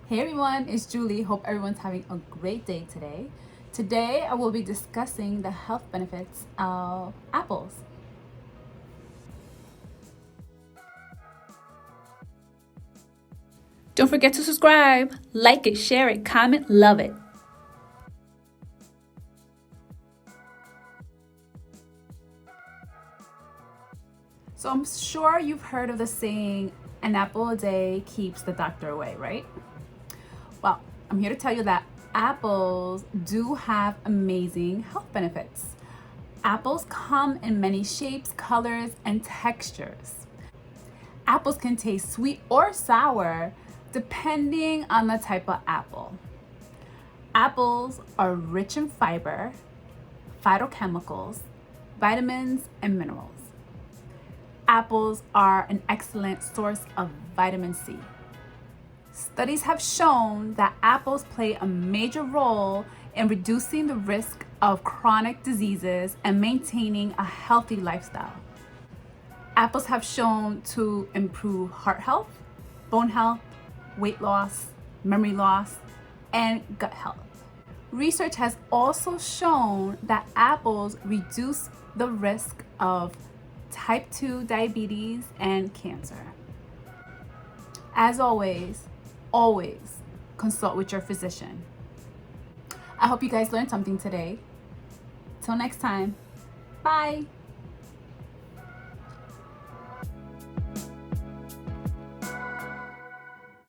Hey everyone, it's Julie. Hope everyone's having a great day today. Today I will be discussing the health benefits of apples. Don't forget to subscribe, like it, share it, comment, love it. So I'm sure you've heard of the saying, an apple a day keeps the doctor away, right? Well, I'm here to tell you that apples do have amazing health benefits. Apples come in many shapes, colors, and textures. Apples can taste sweet or sour depending on the type of apple. Apples are rich in fiber, phytochemicals, vitamins, and minerals. Apples are an excellent source of vitamin C. Studies have shown that apples play a major role in reducing the risk of chronic diseases and maintaining a healthy lifestyle. Apples have shown to improve heart health, bone health, weight loss, memory loss, and gut health. Research has also shown that apples reduce the risk of type 2 diabetes and cancer. As always consult with your physician. I hope you guys learned something today. Till next time, bye.